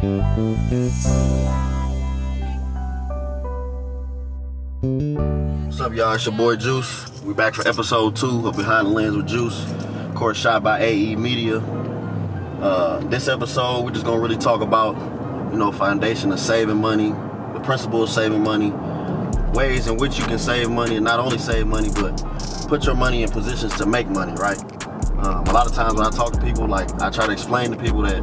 What's up, y'all? It's your boy Juice. We back for episode 2 of Behind the Lens with Juice. Of course, shot by AE Media. This episode, we're just gonna really talk about, foundation of saving money, the principle of saving money, ways in which you can save money, and not only save money, but put your money in positions to make money, right? A lot of times when I talk to people, I try to explain to people that,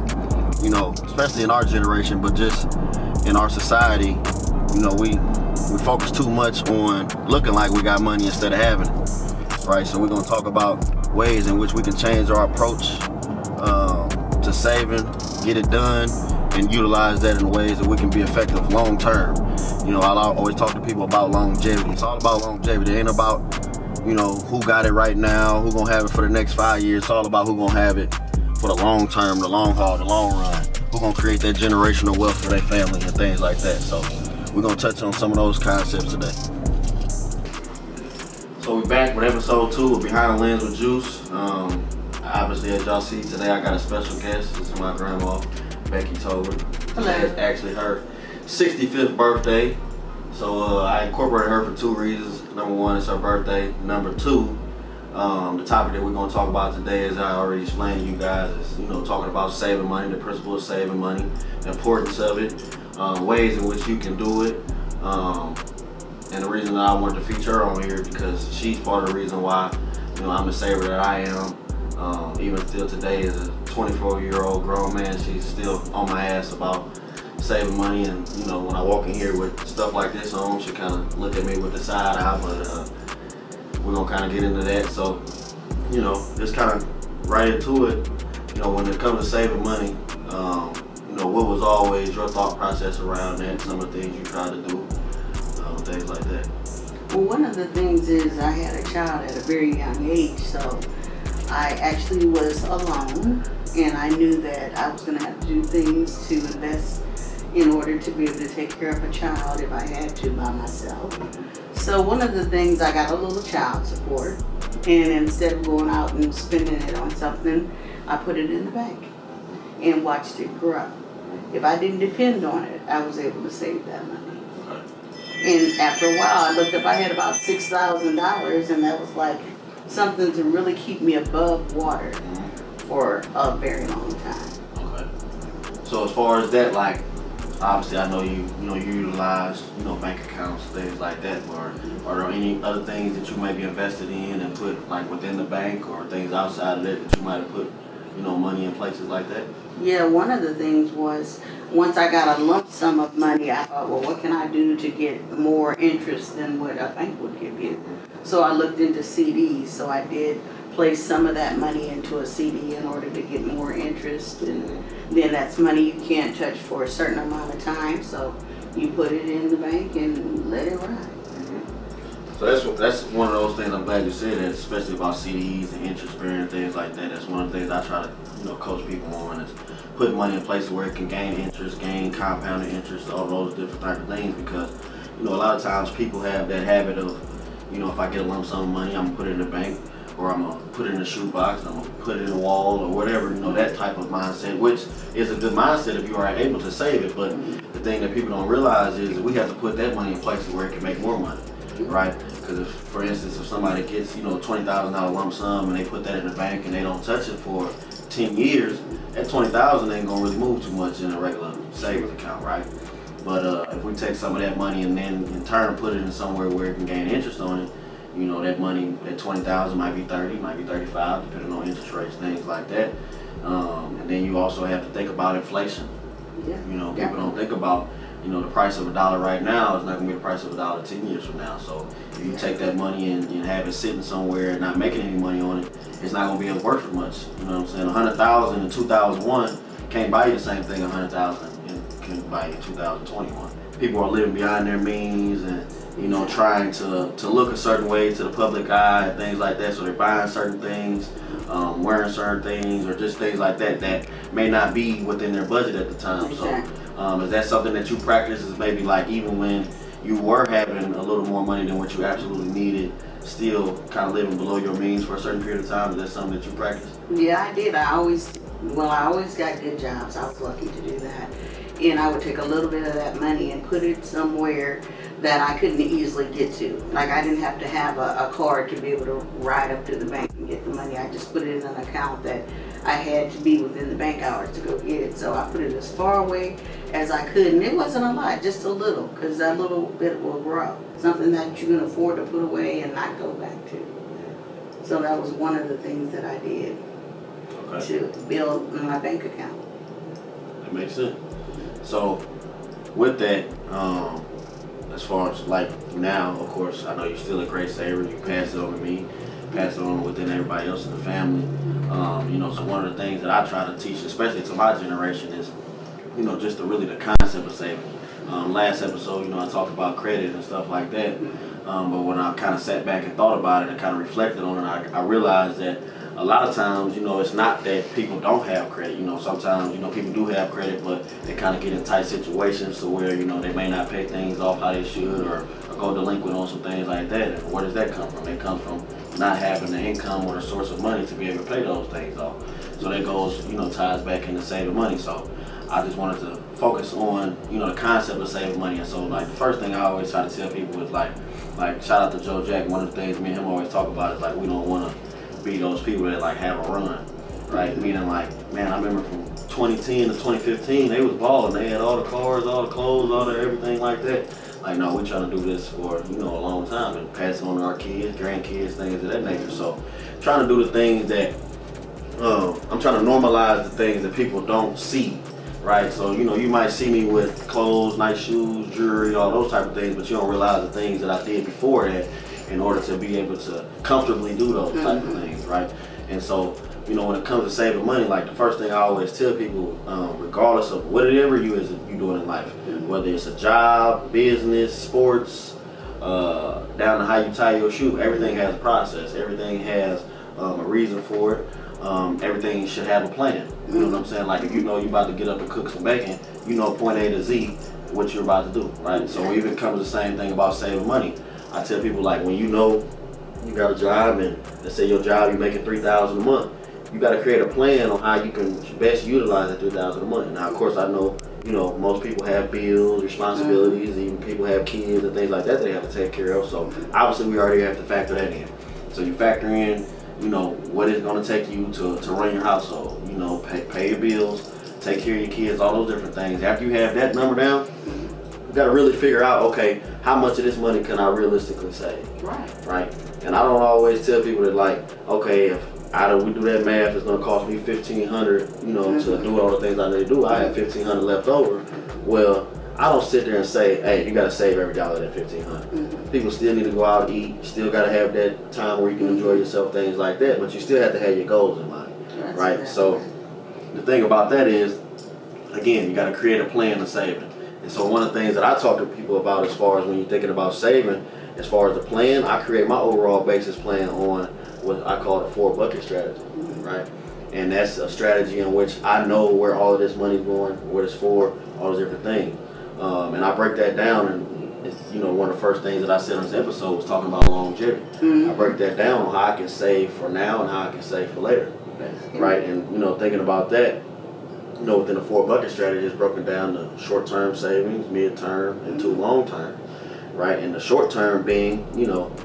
especially in our generation, but just in our society, we focus too much on looking like we got money instead of having it, right? So we're going to talk about ways in which we can change our approach to saving, get it done, and utilize that in ways that we can be effective long term. I always talk to people about longevity. It's all about longevity. It ain't about, who got it right now, who going to have it for the next 5 years. It's all about who going to have it for the long term, the long haul, the long run. Who going to create that generational wealth for their family and things like that. So we're going to touch on some of those concepts today. So we're back with episode 2 of Behind the Lens with Juice. Obviously, as y'all see today, I got a special guest. This is my grandma, Becky Tober. Hello. It's actually her 65th birthday. So I incorporated her for 2 reasons. Number 1, it's her birthday. Number 2, the topic that we're going to talk about today, as I already explained to you guys, is talking about saving money, the principle of saving money, the importance of it, ways in which you can do it. And the reason that I wanted to feature her on here is because she's part of the reason why I'm the saver that I am. Even still today, as a 24-year-old grown man, she's still on my ass about saving money. And when I walk in here with stuff like this on, she kind of look at me with the side eye. But we're gonna kind of get into that. So just kind of right into it. When it comes to saving money, what was always your thought process around that? Some of the things you try to do, things like that. Well, one of the things is I had a child at a very young age, so I actually was alone, and I knew that I was going to have to do things to invest in order to be able to take care of a child if I had to by myself. So one of the things, I got a little child support, and instead of going out and spending it on something, I put it in the bank and watched it grow. If I didn't depend on it, I was able to save that money. And after a while, I looked up, I had about $6,000, and that was like something to really keep me above water for a very long time. Okay. So as far as that, obviously I know you utilize, bank accounts, things like that, but are there any other things that you may be invested in and put within the bank, or things outside of that you might have put, money in places like that? Yeah, one of the things was, once I got a lump sum of money, I thought, well, what can I do to get more interest than what a bank would give you? So I looked into CDs, so I did place some of that money into a CD in order to get more interest, and then that's money you can't touch for a certain amount of time, so you put it in the bank and let it ride. So that's one of those things. I'm glad you said that, especially about CDs and interest bearing things like that. That's one of the things I try to coach people on, is putting money in places where it can gain interest, gain compounded interest, all those different type of things. Because a lot of times people have that habit of, if I get a lump sum of money, I'm gonna put it in the bank, or I'm gonna put it in a shoebox, I'm gonna put it in the wall, or whatever. That type of mindset, which is a good mindset if you are able to save it. But the thing that people don't realize is that we have to put that money in places where it can make more money. Right? Because if, for instance, if somebody gets, $20,000 lump sum and they put that in the bank and they don't touch it for 10 years, that $20,000 ain't gonna really move too much in a regular savings account, right? But if we take some of that money and then in turn put it in somewhere where it can gain interest on it, that money, that $20,000 might be 30, might be 35, depending on interest rates, things like that. And then you also have to think about inflation. Yeah. People don't think about, the price of $1 right now is not going to be the price of $1 10 years from now. So if you take that money and have it sitting somewhere and not making any money on it, it's not going to be worth as much. You know what I'm saying? $100,000 in 2001 can't buy you the same thing $100,000 can buy you in 2021. People are living beyond their means and trying to look a certain way to the public eye and things like that. So they're buying certain things, wearing certain things, or just things like that that may not be within their budget at the time. Exactly. So is that something that you practice? Is maybe even when you were having a little more money than what you absolutely needed, still kind of living below your means for a certain period of time? Is that something that you practice? Yeah, I did. I always got good jobs. I was lucky to do that. and I would take a little bit of that money and put it somewhere that I couldn't easily get to. Like I didn't have to have a card to be able to ride up to the bank and get the money. I just put it in an account that I had to be within the bank hours to go get it. So I put it as far away as I could, and it wasn't a lot, just a little, because that little bit will grow. Something that you can afford to put away and not go back to. So that was one of the things that I did to build my bank account. That makes sense. So with that, as far as like now, of course, I know you're still a great saver. You pass it on to me, pass it on within everybody else in the family. So one of the things that I try to teach, especially to my generation, is, just the concept of saving. Last episode, I talked about credit and stuff like that. But when I kind of sat back and thought about it and kind of reflected on it, I realized that a lot of times, it's not that people don't have credit. Sometimes, people do have credit, but they kind of get in tight situations to where, they may not pay things off how they should or go delinquent on some things like that. And where does that come from? It comes from not having the income or the source of money to be able to pay those things off. So that goes, ties back into saving money. So I just wanted to focus on, the concept of saving money. And so, like, the first thing I always try to tell people is, like shout out to Joe Jack. One of the things me and him always talk about is, like, we don't want to be those people that, like, have a run, right? Meaning, like, man, I remember from 2010 to 2015, they was balling. They had all the cars, all the clothes, all the everything like that. Like, no, we're trying to do this for, a long time and pass it on to our kids, grandkids, things of that nature. So, trying to do the things that, I'm trying to normalize the things that people don't see, right? So, you might see me with clothes, nice shoes, jewelry, all those type of things, but you don't realize the things that I did before that in order to be able to comfortably do those type of things, right? And so, when it comes to saving money, like the first thing I always tell people, regardless of whatever you doing in life, whether it's a job, business, sports, down to how you tie your shoe, everything has a process. Everything has a reason for it. Everything should have a plan. You know what I'm saying? Like if you're about to get up and cook some bacon, point A to Z what you're about to do, right? So even it comes the same thing about saving money. I tell people, like, when you got a job and let's say your job you're making $3,000 a month, you got to create a plan on how you can best utilize that $3,000 a month. Now, of course, I know most people have bills, responsibilities, even people have kids and things like that they have to take care of. So obviously we already have to factor that in. So you factor in, what it's going to take you to run your household. Pay your bills, take care of your kids, all those different things. After you have that number down, you got to really figure out, okay, how much of this money can I realistically save? Right? And I don't always tell people that, like, okay, if we do that math, it's going to cost me $1,500, to do all the things I need to do. I have $1,500 left over. Well, I don't sit there and say, hey, you got to save every dollar of that $1,500. People still need to go out and eat. You still got to have that time where you can enjoy yourself, things like that. But you still have to have your goals in mind, right? Exactly. So the thing about that is, again, you got to create a plan of saving. And so one of the things that I talk to people about as far as when you're thinking about saving, as far as the plan, I create my overall basis plan on what I call the 4 bucket strategy, right? And that's a strategy in which I know where all of this money is going, what it's for, all those different things. And I break that down, and it's, one of the first things that I said on this episode was talking about longevity. I break that down on how I can save for now and how I can save for later, right? And, thinking about that, within the 4 bucket strategy, it's broken down to short-term savings, mid-term, and to long-term, right? And the short-term being,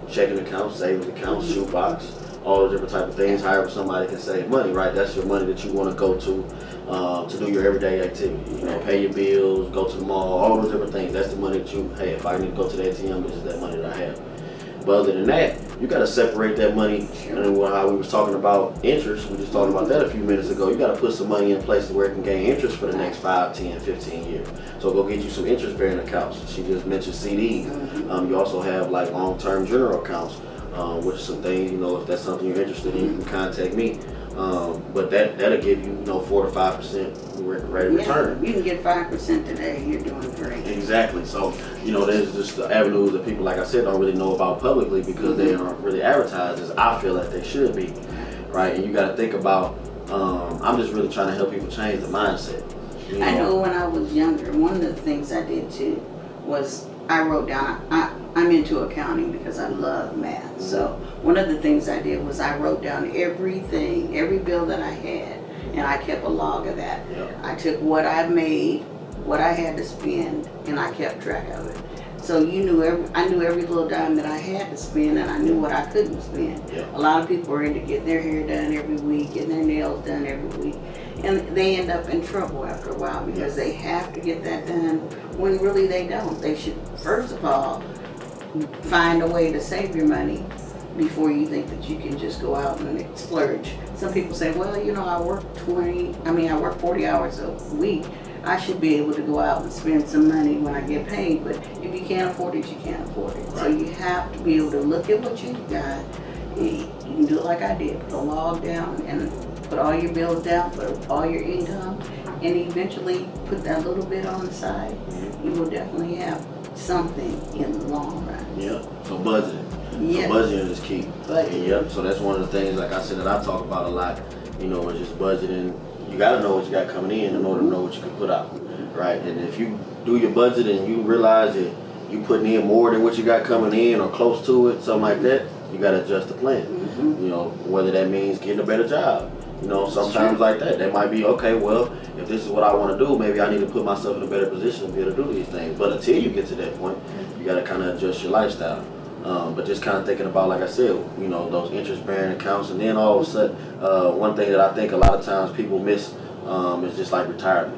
checking accounts, savings accounts, shoebox, all the different type of things, however somebody can save money, right? That's your money that you want to go to do your everyday activity. Pay your bills, go to the mall, all those different things. That's the money that you, hey, if I need to go to the ATM, this is that money that I have. But other than that, you got to separate that money. And how we was talking about interest, we just talked about that a few minutes ago. You got to put some money in places where it can gain interest for the next 5, 10, 15 years. So go get you some interest-bearing accounts. She just mentioned CDs. You also have like long-term general accounts, which is some things, if that's something you're interested in, you can contact me. But that'll give you, 4 to 5% rate of return. You can get 5% today. You're doing great. Exactly. So, there's just the avenues that people, like I said, don't really know about publicly because they aren't really advertised as I feel like they should be, right? And you got to think about. I'm just really trying to help people change the mindset. I know when I was younger, one of the things I did too was I wrote down. I'm into accounting because I love math. So one of the things I did was I wrote down every bill that I had, and I kept a log of that. I took what I made what I had to spend, and I kept track of it. So I knew every little dime that I had to spend, and I knew what I couldn't spend. Yeah. A lot of people are into getting their hair done every week, getting their nails done every week, and they end up in trouble after a while because they have to get that done when really they don't. They should, first of all, find a way to save your money before you think that you can just go out and splurge. Some people say, well, I work 40 hours a week. I should be able to go out and spend some money when I get paid, but if you can't afford it, you can't afford it. So you have to be able to look at what you got. You can do it like I did, put a log down and put all your bills down, put all your income, and eventually put that little bit on the side. You will definitely have something in the long run. Yeah, so budgeting. Yes. So budgeting is key. Budgeting. Yep, so that's one of the things, like I said, that I talk about a lot, is just budgeting. You gotta know what you got coming in order to know what you can put out, right? And if you do your budget and you realize that you putting in more than what you got coming in or close to it, something like that, you gotta adjust the plan. Whether that means getting a better job. Sometimes like that. That might be, okay, well, if this is what I want to do, maybe I need to put myself in a better position to be able to do these things. But until you get to that point, you gotta kind of adjust your lifestyle. But just kind of thinking about, like I said, those interest-bearing accounts, and then all of a sudden, one thing that I think a lot of times people miss is just like retirement.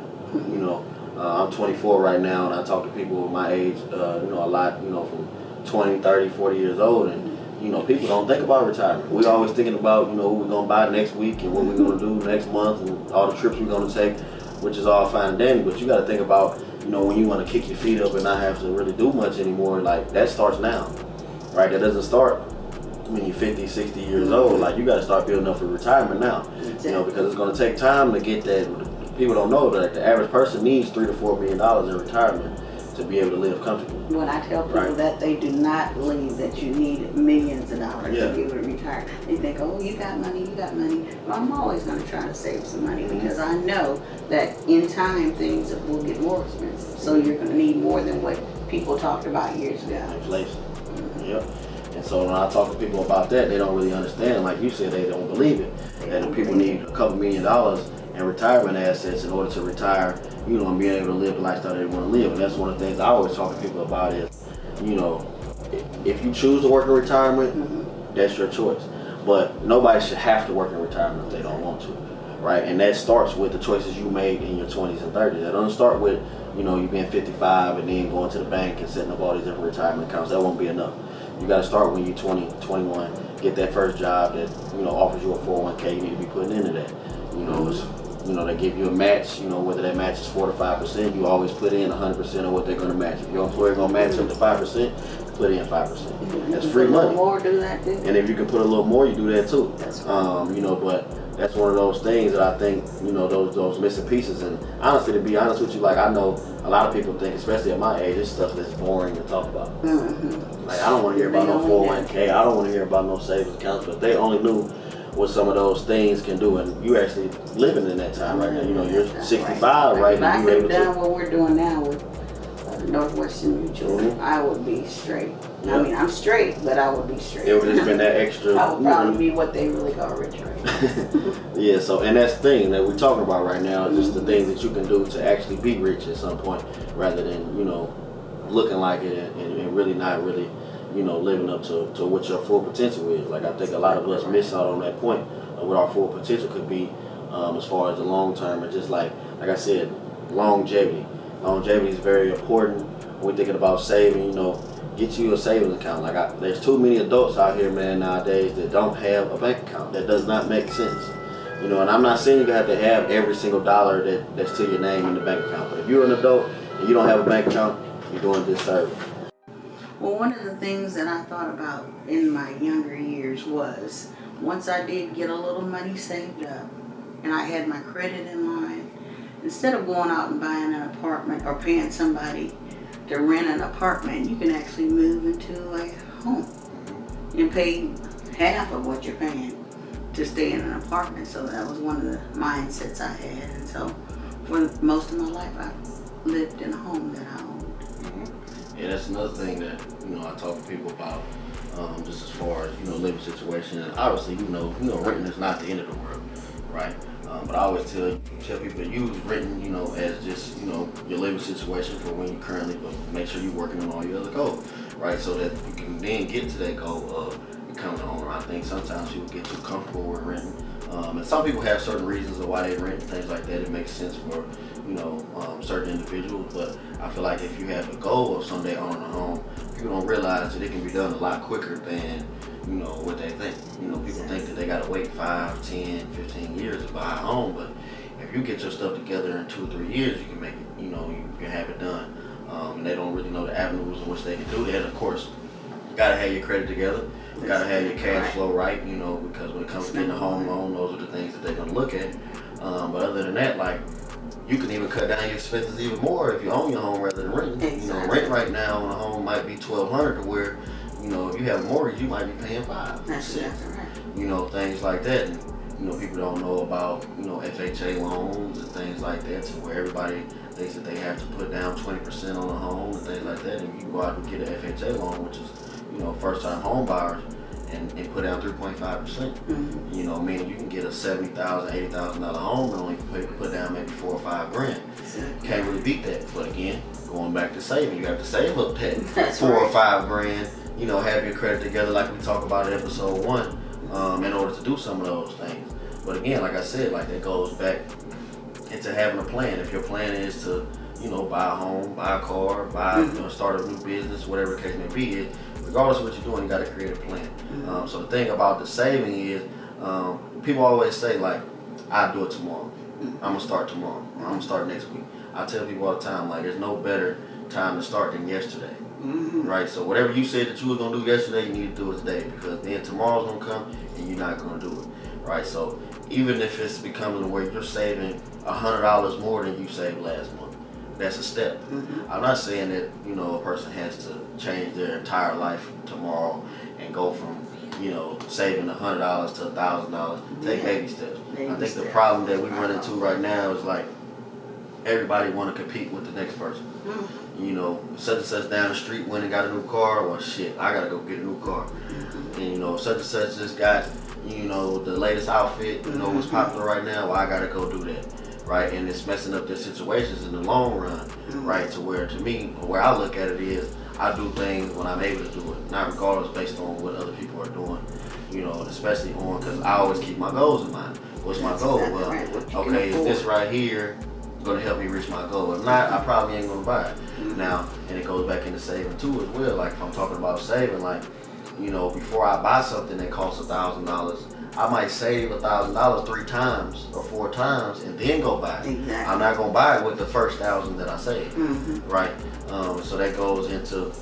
I'm 24 right now, and I talk to people my age, a lot, from 20, 30, 40 years old, and people don't think about retirement. We're always thinking about, what we're gonna buy next week and what we're gonna do next month and all the trips we're gonna take, which is all fine and dandy. But you got to think about, when you want to kick your feet up and not have to really do much anymore. Like that starts now. Right, that doesn't start when you're 50, 60 years old. Like you got to start building up for retirement now. Because it's going to take time to get that. People don't know that the average person needs $3 to $4 million in retirement to be able to live comfortably. When I tell people that, they do not believe that you need millions of dollars to be able to retire. They think, oh, you got money. Well, I'm always going to try to save some money because I know that in time things will get more expensive. So you're going to need more than what people talked about years ago. Inflation. Yep. And so when I talk to people about that, they don't really understand. Like you said, they don't believe it. That people need a couple $1 million in retirement assets in order to retire, and being able to live the lifestyle they want to live. And that's one of the things I always talk to people about is, if you choose to work in retirement, that's your choice. But nobody should have to work in retirement if they don't want to, right? And that starts with the choices you made in your 20s and 30s. That doesn't start with, you being 55 and then going to the bank and setting up all these different retirement accounts. That won't be enough. You got to start when you're 20, 21, get that first job that, offers you a 401k. You need to be putting into that. They give you a match, whether that match is 4 to 5%, you always put in 100% of what they're going to match. If your employer going to match up to 5%, put in 5%. That's free money. More, do that too. And if you can put a little more, you do that too. That's right. But that's one of those things that I think, those missing pieces. And honestly, to be honest with you, like I know a lot of people think, especially at my age, this stuff that's boring to talk about. Like I don't want to hear about no 401k. I don't want to hear about no savings accounts. But they only knew what some of those things can do, and you actually living in that time right now. You're 65 right now. If I could have done what we're doing now with Northwestern Mutual, I would be straight. Yep. I mean, I'm straight, but I would be straight. It would have just been that extra. I would probably be what they really call rich right. Yeah, so, and that's the thing that we're talking about right now, is just the things that you can do to actually be rich at some point, rather than, looking like it and really not really, living up to what your full potential is. Like, I think a lot of us miss out on that point of what our full potential could be, as far as the long term, and just like I said, longevity. Longevity is very important when we're thinking about saving. Get you a savings account. There's too many adults out here, man, nowadays that don't have a bank account. That does not make sense. And I'm not saying you have to have every single dollar that's to your name in the bank account. But if you're an adult and you don't have a bank account, you're doing a disservice. Well, one of the things that I thought about in my younger years was, once I did get a little money saved up and I had my credit in line, instead of going out and buying an apartment or paying somebody to rent an apartment, you can actually move into a home and pay half of what you're paying to stay in an apartment. So that was one of the mindsets I had. And so for most of my life, I lived in a home that I owned. Yeah, that's another thing that, I talk to people about, just as far as, living situation. And obviously, renting is not the end of the world, right? But I always tell people to use renting, as just, your living situation for when you currently, but make sure you're working on all your other goals, right? So that you can then get to that goal of becoming an owner. I think sometimes people get too comfortable with renting. And some people have certain reasons of why they rent and things like that. It makes sense for, certain individuals. But I feel like if you have a goal of someday owning a home, people don't realize that it can be done a lot quicker than, what they think. People think that they got to wait 5, 10, 15 years to buy a home. But if you get your stuff together in 2 or 3 years, you can make it, you can have it done. And they don't really know the avenues in which they can do that. Of course, you got to have your credit together. You got to have your cash flow right, because when it comes to getting a home loan, those are the things that they're going to look at. But other than that, like, you can even cut down your expenses even more if you own your home rather than renting. Exactly. Rent right now on a home might be $1,200 to where, if you have a mortgage, you might be paying $500. That's right. Things like that. And, people don't know about, FHA loans and things like that, to where everybody thinks that they have to put down 20% on a home and things like that. And you can go out and get an FHA loan, which is, first-time home buyers, and put down 3.5%. Mm-hmm. Meaning you can get a $70,000, $80,000 home and only put down maybe $4 or $5 grand. Exactly. Can't really beat that. But again, going back to saving, you have to save up that That's 4 or right. 5 grand. Have your credit together, like we talked about in episode 1, in order to do some of those things. But again, like I said, like that goes back into having a plan. If your plan is to, buy a home, buy a car, start a new business, whatever the case may be, regardless of what you're doing, you got to create a plan. Mm-hmm. So the thing about the saving is, people always say, like, I'll do it tomorrow. I'm going to start tomorrow. I'm going to start next week. I tell people all the time, like, there's no better time to start than yesterday. Mm-hmm. Right? So whatever you said that you were going to do yesterday, you need to do it today, because then tomorrow's going to come and you're not going to do it. Right? So even if it's becoming where you're saving $100 more than you saved last month, that's a step. Mm-hmm. I'm not saying that, a person has to change their entire life tomorrow and go from, saving $100 to $1,000. Take baby steps. I think the problem that we run into right now is, like, everybody want to compete with the next person. Mm-hmm. Such and such down the street went and got a new car. Well, shit, I gotta go get a new car. Mm-hmm. And such and such just got, the latest outfit, what's popular right now. Well, I gotta go do that, right? And it's messing up their situations in the long run, right? To me, where I look at it is, I do things when I'm able to do it, not regardless based on what other people are doing, especially because I always keep my goals in mind. What's my goal? Exactly Well, right. okay, is this right here going to help me reach my goal? If not, I probably ain't going to buy it. Now, and it goes back into saving too as well. Like, if I'm talking about saving, like, before I buy something that costs $1,000, I might save $1,000 3 times or 4 times and then go buy it. Exactly. I'm not gonna buy it with the first 1,000 that I saved, Mm-hmm. right? So that goes into,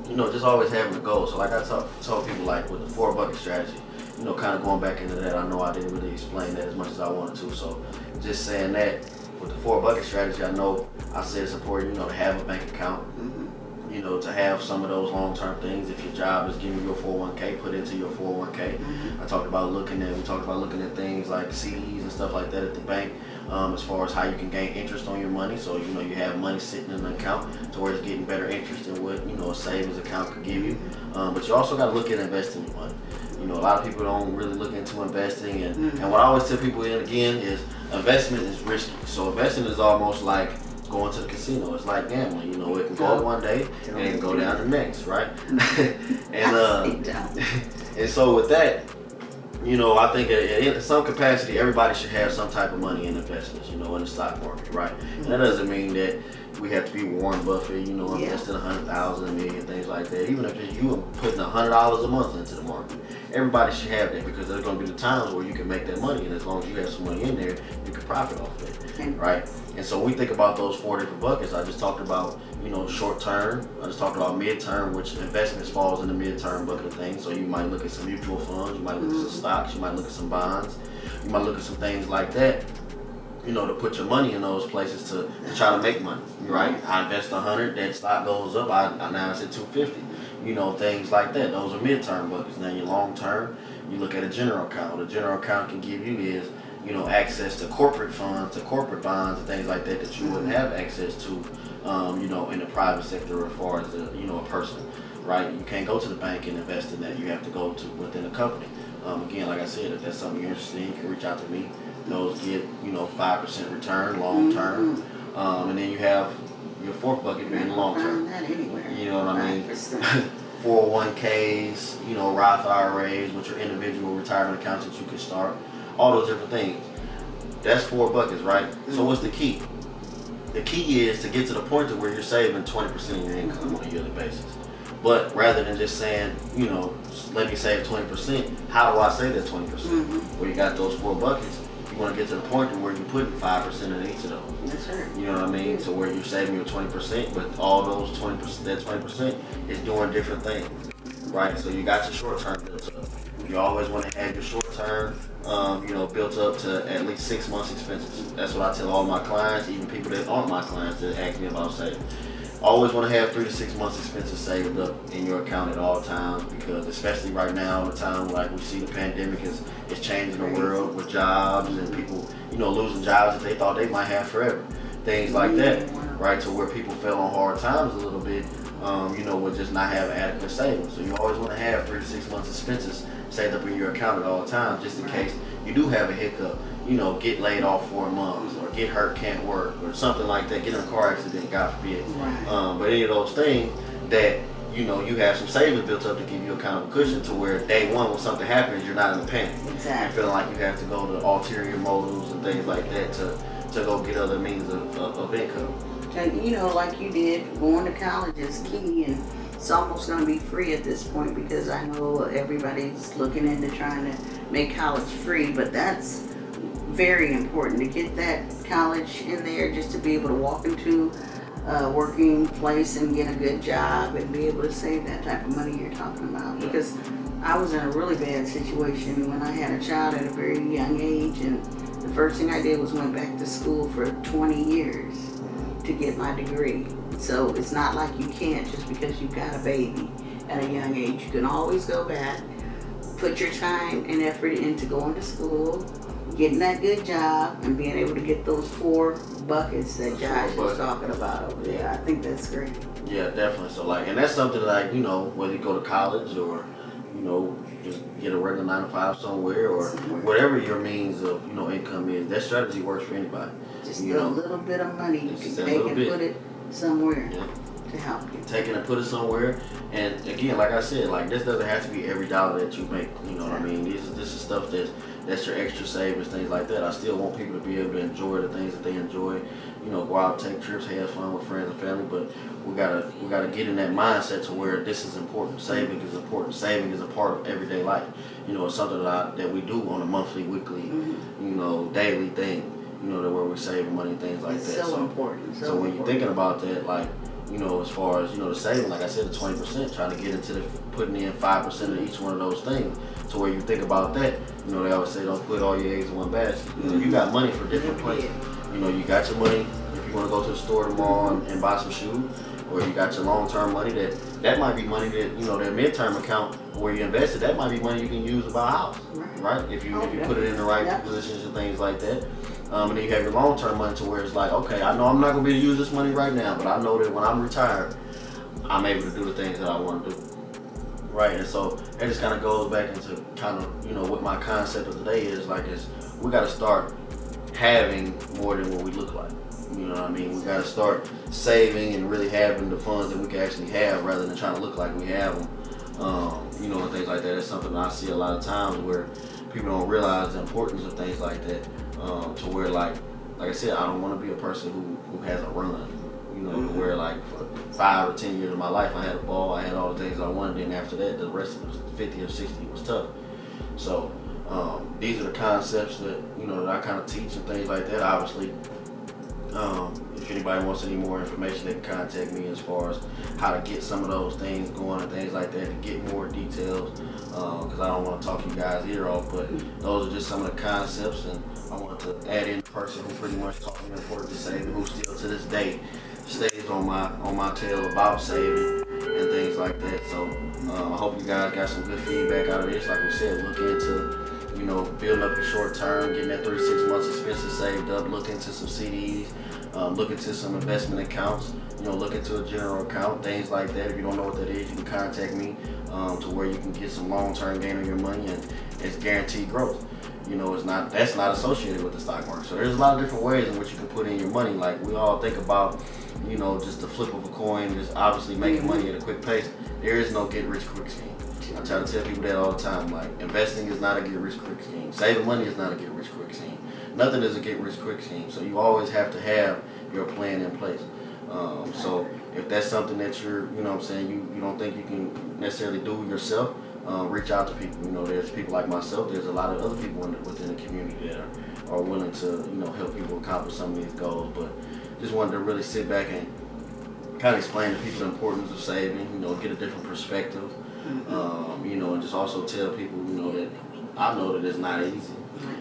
just always having a goal. So like I told people, like with the 4 bucket strategy, kind of going back into that. I know I didn't really explain that as much as I wanted to. So just saying that with the 4 bucket strategy, I know I said it's important, to have a bank account. Mm-hmm. To have some of those long-term things. If your job is giving you a 401k, put into your 401k. Mm-hmm. We talked about looking at things like CDs and stuff like that at the bank, as far as how you can gain interest on your money. So, you have money sitting in an account to where it's getting better interest than what, a savings account could give you. But you also got to look at investing your money. A lot of people don't really look into investing. And what I always tell people, again, is investment is risky. So investing is almost like going to the casino. It's like gambling, it can go up one day and it can go down the next, right? And so with that, I think in some capacity, everybody should have some type of money in investments, in the stock market, right? And that doesn't mean that we have to be Warren Buffett, investing $100,000, $1 million, things like that. Even if it's you putting $100 a month into the market, everybody should have that, because there's going to be the times where you can make that money, and as long as you have some money in there, you can profit off of it, right? And so when we think about those 4 different buckets, I just talked about, short term. I just talked about mid-term, which investments falls in the mid-term bucket of things. So you might look at some mutual funds, you might look at some stocks, you might look at some bonds, you might look at some things like that, to put your money in those places to try to make money, right? I invest 100, that stock goes up, I now it's at 250, things like that. Those are mid-term buckets. Now your long-term, you look at a general account. What a general account can give you is, access to corporate funds, to corporate bonds, and things like that that you wouldn't have access to, in the private sector as far as a person, right? You can't go to the bank and invest in that. You have to go to within a company. Again, like I said, if that's something you're interested in, you can reach out to me. Those get 5% return long term, and then you have your fourth bucket being long term. You know what I mean? 401ks, Roth IRAs, which are individual retirement accounts that you can start. All those different things. That's 4 buckets, right? So what's the key? The key is to get to the point to where you're saving 20% of your income on a yearly basis. But rather than just saying, let me save 20%, how do I save that 20%? Well, you got those 4 buckets. You want to get to the point to where you're putting 5% in each of those. That's right. You know what I mean? So where you're saving your 20%, but all those 20%, that 20% is doing different things, right? So you got your short term built up. You always want to have your short term, built up to at least 6 months expenses. That's what I tell all my clients, even people that aren't my clients that ask me about saving. Always want to have 3 to 6 months expenses saved up in your account at all times, because especially right now in the time like we see the pandemic is changing the world with jobs and people, losing jobs that they thought they might have forever. Things like that, right? To where people fell on hard times a little bit, with just not having adequate savings. So you always want to have 3 to 6 months expenses saved up in your account at all times, just in case you do have a hiccup, get laid off for a month, or get hurt, can't work, or something like that, get in a car accident, God forbid. But any of those things that, you have some savings built up to give you a kind of a cushion to where day one when something happens, you're not in a panic. Exactly. You're feeling like you have to go to ulterior motives and things like that to go get other means of income. And like you did, going to college is key, and it's almost going to be free at this point, because I know everybody's looking into trying to make college free, but that's very important to get that college in there, just to be able to walk into a working place and get a good job and be able to save that type of money you're talking about. Because I was in a really bad situation when I had a child at a very young age, and the first thing I did was went back to school for 20 years to get my degree. So it's not like you can't, just because you've got a baby at a young age. You can always go back, put your time and effort into going to school, getting that good job, and being able to get those 4 buckets that Josh was talking about over there. I think that's great. Yeah, definitely. So and that's something like, whether you go to college or, just get a regular 9 to 5 somewhere, or whatever your means of, income is, that strategy works for anybody. Just a little bit of money you can take and put it somewhere to help you. Take it and put it somewhere. And again, like I said, this doesn't have to be every dollar that you make. You know what I mean? This is stuff that's your extra savings, things like that. I still want people to be able to enjoy the things that they enjoy. Go out, take trips, have fun with friends and family. But we gotta get in that mindset to where this is important. Saving is important. Saving is a part of everyday life. It's something that we do on a monthly, weekly, daily thing. Where we're saving money and things like that. So important. So when you're thinking about that, as far as, the saving, like I said, the 20%, trying to get into putting in 5% of each one of those things. So where you think about that, they always say don't put all your eggs in one basket. You got money for different places. You got your money if you want to go to the store tomorrow and buy some shoes, or you got your long-term money that might be money that, that midterm account where you invested, that might be money you can use to buy a house, right? If you put it in the right positions and things like that. And then you have your long-term money to where it's like, okay, I know I'm not going to be able to use this money right now, but I know that when I'm retired, I'm able to do the things that I want to do. Right, and so that just kind of goes back into kind of, what my concept of today is, we got to start having more than what we look like. You know what I mean? We got to start saving and really having the funds that we can actually have, rather than trying to look like we have them. And things like that. That's something I see a lot of times where people don't realize the importance of things like that. To where, like I said, I don't want to be a person who has a run. To where for 5 or 10 years of my life I had a ball, I had all the things I wanted, and after that the rest of the 50 or 60 was tough. So these are the concepts that that I kind of teach and things like that. Obviously, if anybody wants any more information, they can contact me as far as how to get some of those things going and things like that, to get more details, because I don't want to talk you guys' ear off, but those are just some of the concepts, and I want to add in a person who pretty much taught me the importance of saving, who still to this day stays on my tail about saving and things like that. So I hope you guys got some good feedback out of this. Like we said, look into building up your short term, getting that 3 to 6 months expenses saved up, look into some CDs, look into some investment accounts, look into a general account, things like that. If you don't know what that is, you can contact me. to where you can get some long-term gain on your money, and it's guaranteed growth. That's not associated with the stock market. So there's a lot of different ways in which you can put in your money. Like we all think about, just the flip of a coin, just obviously making money at a quick pace. There is no get-rich-quick scheme. I try to tell people that all the time. Like, investing is not a get-rich-quick scheme. Saving money is not a get-rich-quick scheme. Nothing is a get-rich-quick scheme. So you always have to have your plan in place. So if that's something that you're, you don't think you can necessarily do yourself, reach out to people. There's people like myself. There's a lot of other people within the community that are willing to, help people accomplish some of these goals. But just wanted to really sit back and kind of explain to people the importance of saving, get a different perspective, and just also tell people, that I know that it's not easy.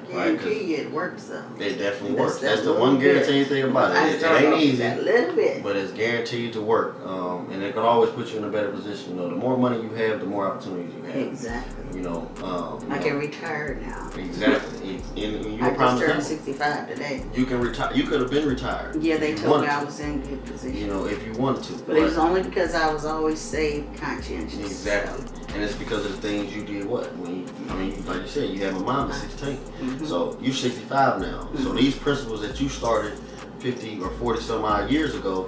I guarantee you it works though. It definitely works. That's the one guaranteed thing about it. It ain't easy, a little bit, but it's guaranteed to work. And it can always put you in a better position. The more money you have, the more opportunities you have. Exactly. I can retire now. Exactly. And I just turned 65 today. You can retire. You could have been retired. Yeah, they told me I was in good position. If you wanted to. But it was only because I was always saved conscientious. Exactly. So. And it's because of the things you did. Like you said, you have a mom at 16. So you're 65 now. So these principles that you started 50 or 40 some odd years ago,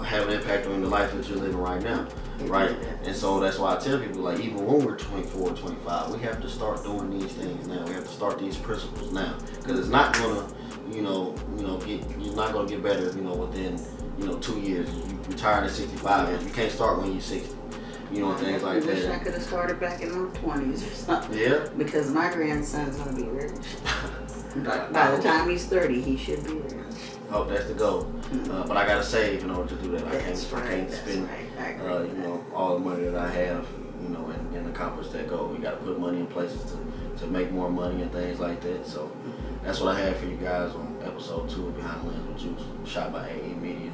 have an impact on the life that you're living right now. Right? And so that's why I tell people, like, even when we're 24 or 25, we have to start doing these things now. We have to start these principles now. Because it's not going to, you're not going to get better, within, 2 years. You retire at 65, and you can't start when you're 60. Things like that. I wish I could have started back in my 20s or something. Yeah. Because my grandson's going to be rich. By the time he's 30, he should be rich. Oh, that's the goal. But I gotta save in order to do that. I can't spend, all the money that I have, and accomplish that goal. We gotta put money in places to make more money and things like that. So that's what I have for you guys on episode 2 of Behind the Lens with Juice, shot by AE Media.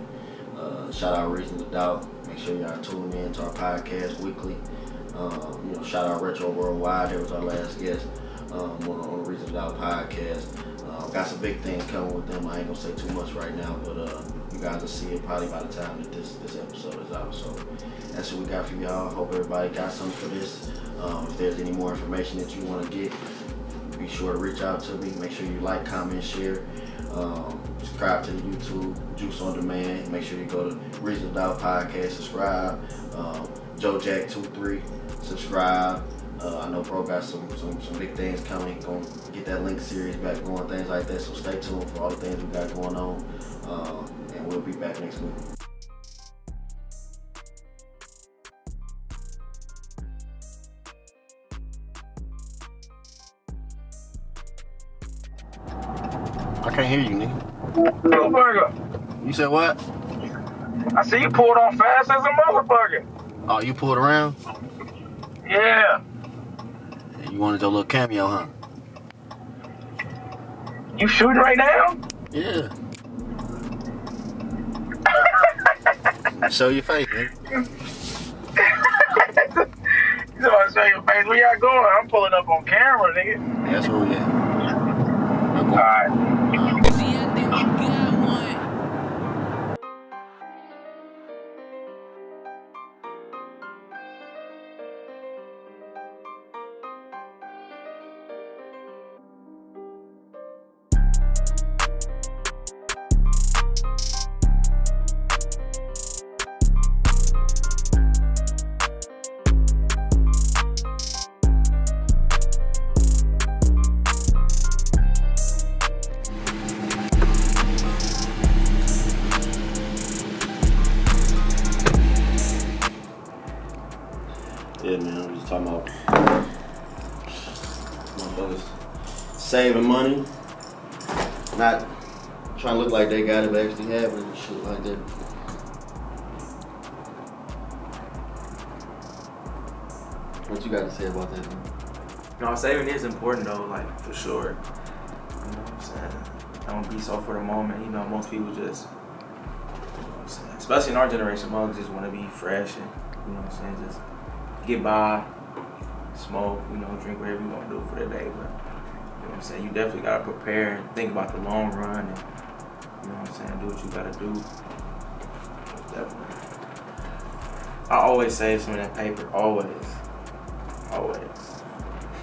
Shout out Reason to Doubt. Make sure y'all tuning in to our podcast weekly. Shout out Retro Worldwide. There was our last guest on the Reason to Doubt podcast. Got some big things coming with them. I ain't gonna say too much right now, but you guys will see it probably by the time that this episode is out. So that's what we got for y'all. Hope everybody got something for this. If there's any more information that you want to get, be sure to reach out to me. Make sure you like, comment, share. Subscribe to the YouTube, Juice on Demand. Make sure you go to Reason to Doubt Podcast, subscribe. Joe Jack 23, subscribe. I know Bro got some big things coming. Gonna get that Link series back going, things like that. So stay tuned for all the things we got going on. And we'll be back next week. I can't hear you, nigga. Little burger. You said what? I see you pulled on fast as a motherfucker. Oh, you pulled around? Yeah. You wanted your little cameo, huh? You shooting right now? Yeah. Show your face, nigga. You want to show your face? Where y'all going? I'm pulling up on camera, nigga. That's where we at. All right. Yeah, man, I'm just talking about motherfuckers saving money, not trying to look like they got it, but actually having it and shit like that. What you got to say about that, man? No, saving is important though, like for sure. You know what I'm saying? Don't be so for the moment. Most people just, especially in our generation, most just want to be fresh and, just get by, smoke, drink whatever you want to do for the day. But, you definitely got to prepare and think about the long run and, do what you got to do. Definitely. I always save some of that paper. Always.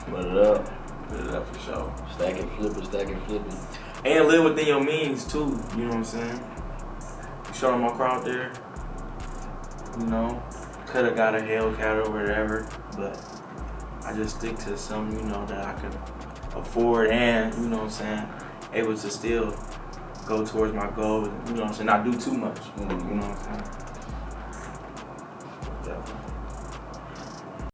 Put it up. Put it up for sure. Stack it, flip it. And live within your means too. You know what I'm saying? You show them my crowd there. You know, could have got a Hellcat or whatever, but I just stick to something, you know, that I can afford and, you know what I'm saying, able to still go towards my goal, you know what I'm saying, not do too much. You know what I'm saying? Definitely.